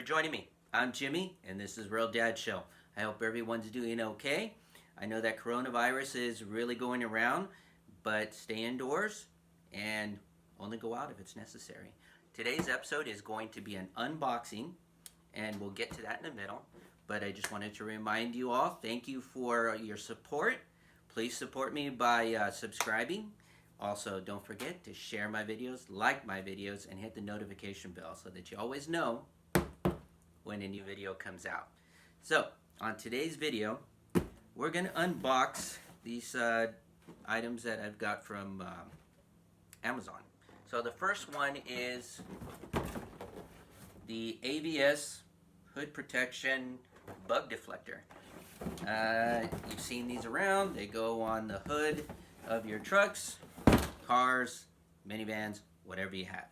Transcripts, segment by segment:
joining me. I'm Jimmy, and this is Real Dad Show. I hope everyone's doing okay. I know that coronavirus is really going around, but stay indoors and only go out if it's necessary. Today's episode is going to be an unboxing, and we'll get to that in the middle. But I just wanted to remind you all, thank you for your support. Please support me by subscribing. Also, don't forget to share my videos, like my videos, and hit the notification bell so that you always know when a new video comes out. So, on today's video, we're going to unbox these items that I've got from Amazon. So the first one is the AVS Hood Protection Bug Deflector. You've seen these around. They go on the hood of your trucks, cars, minivans, whatever you have.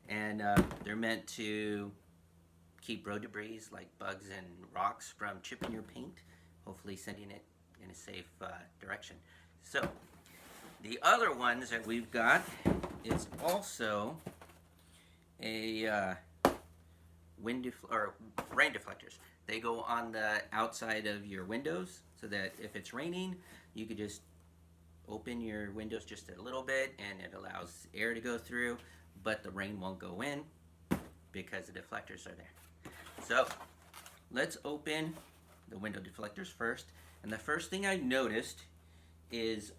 And they're meant to keep road debris like bugs and rocks from chipping your paint, hopefully sending it in a safe direction. So the other ones that we've got is also a rain deflectors. They go on the outside of your windows so that if it's raining, you could just open your windows just a little bit and it allows air to go through, but the rain won't go in because the deflectors are there. So let's open the window deflectors first. And the first thing I noticed is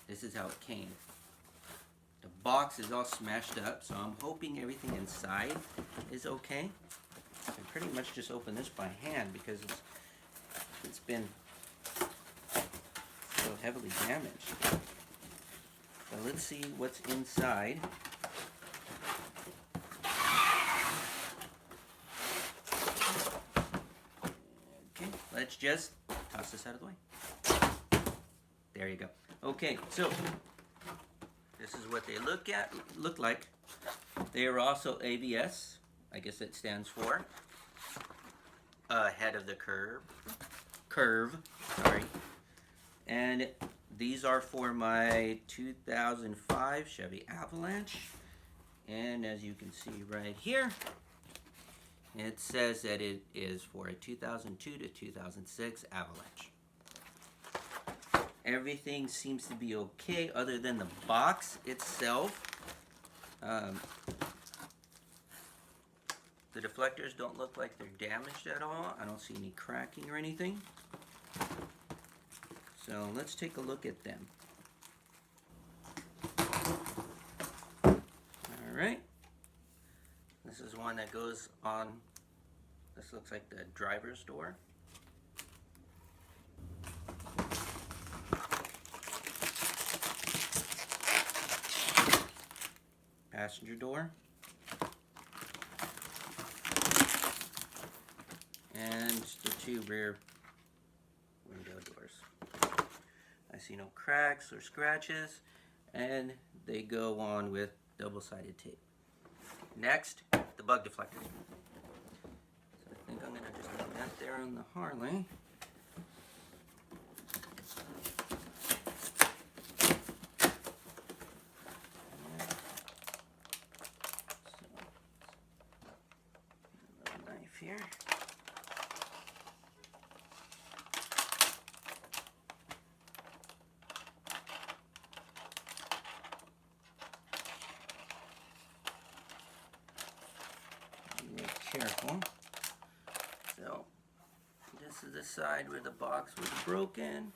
this is how it came. The box is all smashed up, so I'm hoping everything inside is okay. I can pretty much just open this by hand because it's been so heavily damaged. So let's see what's inside. Okay, let's just toss this out of the way. There you go. Okay, so this is what they look like. They are also AVS. I guess it stands for ahead of the curve. Sorry. And these are for my 2005 Chevy Avalanche. And as you can see right here, it says that it is for a 2002 to 2006 Avalanche. Everything seems to be okay other than the box itself. The deflectors don't look like they're damaged at all. I don't see any cracking or anything. So let's take a look at them. Alright. This is one that goes on, this looks like the driver's door. Passenger door. And the two rear window doors. I see no cracks or scratches, and they go on with double-sided tape. Next, the bug deflectors. So I think I'm going to just leave that there on the Harley. So, a little knife here. Careful. So this is the side where the box was broken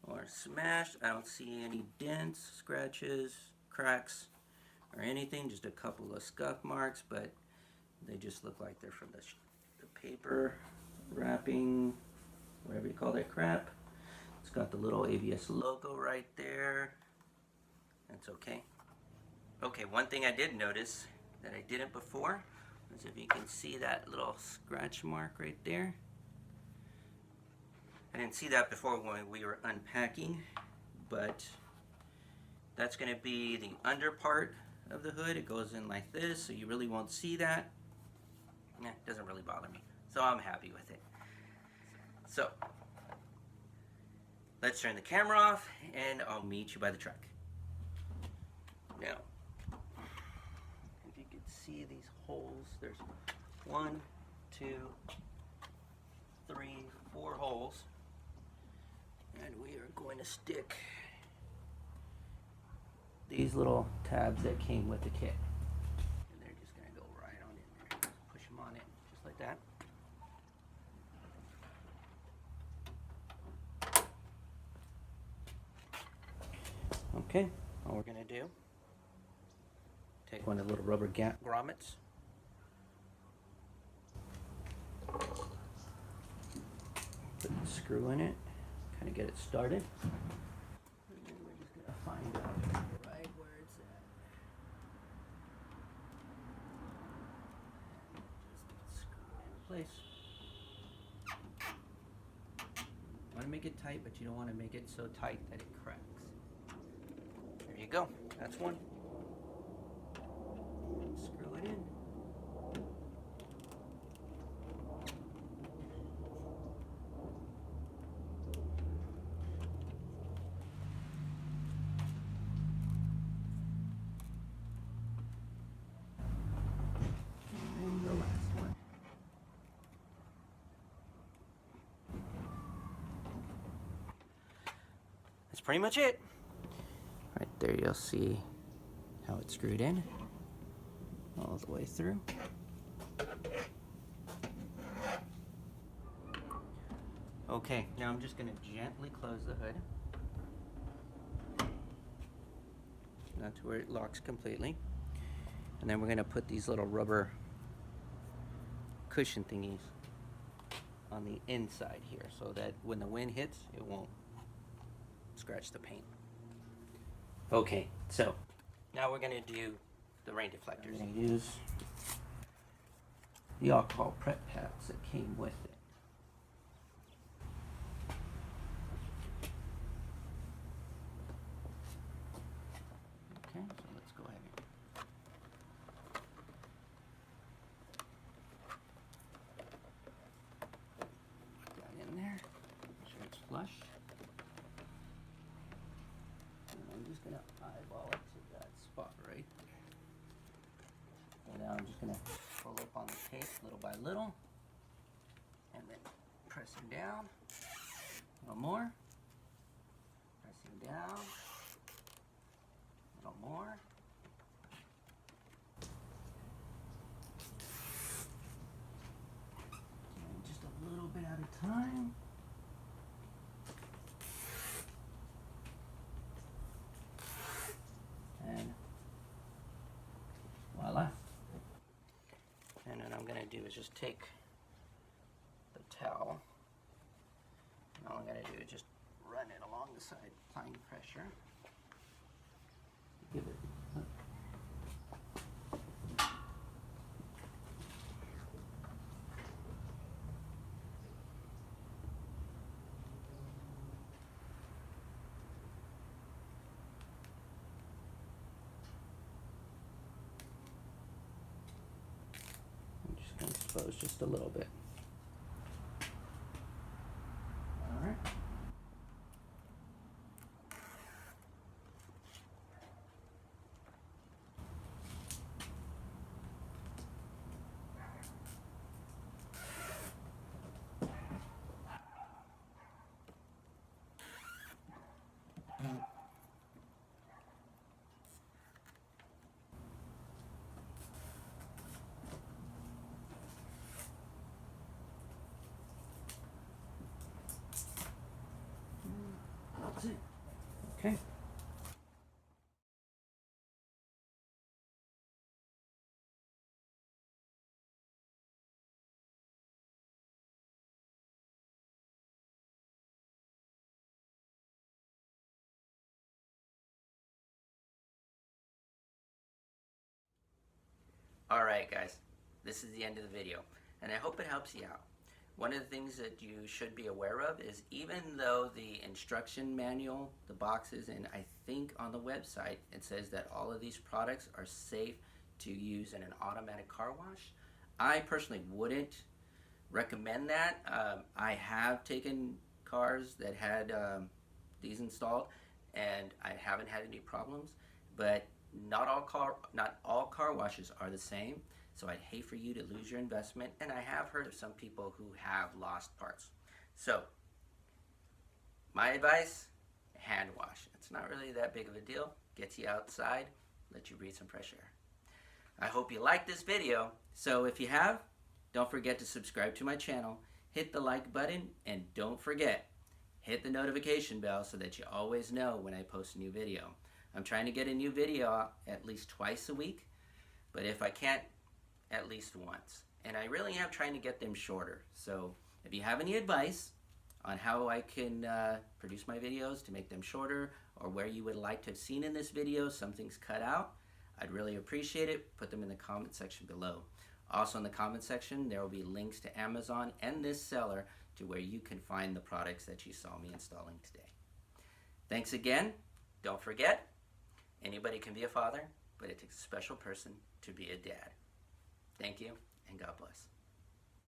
or smashed. I don't see any dents, scratches, cracks, or anything. Just a couple of scuff marks, but they just look like they're from the paper wrapping, whatever you call that crap. It's got the little AVS logo right there. That's okay. Okay, one thing I did notice that I didn't before, as if you can see that little scratch mark right there. I didn't see that before when we were unpacking, but that's going to be the under part of the hood. It goes in like this, so you really won't see that. It doesn't really bother me, so I'm happy with it. So let's turn the camera off and I'll meet you by the truck. Now, if you can see these holes. There's 1, 2, 3, 4 holes. And we are going to stick these little tabs that came with the kit. And they're just going to go right on in there. Push them on in, just like that. Okay, all we're going to do, take one of the little rubber grommets. Put the screw in it, kind of get it started. And then we're just going to find out right where it's at. And just screw it in place. You want to make it tight, but you don't want to make it so tight that it cracks. There you go. That's one. Screw it in. And the last one. That's pretty much it. Right there you'll see how it's screwed in all the way through. Okay, now I'm just going to gently close the hood. Not to where it locks completely. And then we're going to put these little rubber cushion thingies on the inside here so that when the wind hits, it won't scratch the paint. Okay, so now we're going to do the rain deflectors. I'm going to use the alcohol prep pads that came with it. Okay, so let's go ahead and put that in there. Make sure it's flush. I'm just going to eyeball it to that spot right there. And now I'm just going to pull up on the tape little by little. And then pressing down. A little more. Pressing down. A little more. And just a little bit at a time. And voila. And then I'm going to do is just take the towel, and all I'm going to do is just run it along the side, applying pressure. Give it. Expose just a little bit. All right. That's it. Okay. Alright guys, this is the end of the video, and I hope it helps you out. One of the things that you should be aware of is even though the instruction manual, the boxes, and I think on the website it says that all of these products are safe to use in an automatic car wash, I personally wouldn't recommend that. I have taken cars that had these installed and I haven't had any problems, but not all car washes are the same, so I'd hate for you to lose your investment, and I have heard of some people who have lost parts. So my advice, hand wash. It's not really that big of a deal. Gets you outside, let you breathe some fresh air. I hope you liked this video. So if you have, don't forget to subscribe to my channel, hit the like button, and don't forget, hit the notification bell so that you always know when I post a new video. I'm trying to get a new video out at least twice a week, but if I can't, at least once. And I really am trying to get them shorter. So if you have any advice on how I can produce my videos to make them shorter, or where you would like to have seen in this video something's cut out, I'd really appreciate it. Put them in the comment section below. Also in the comment section, there will be links to Amazon and this seller to where you can find the products that you saw me installing today. Thanks again. Don't forget, anybody can be a father, but it takes a special person to be a dad. Thank you, and God bless.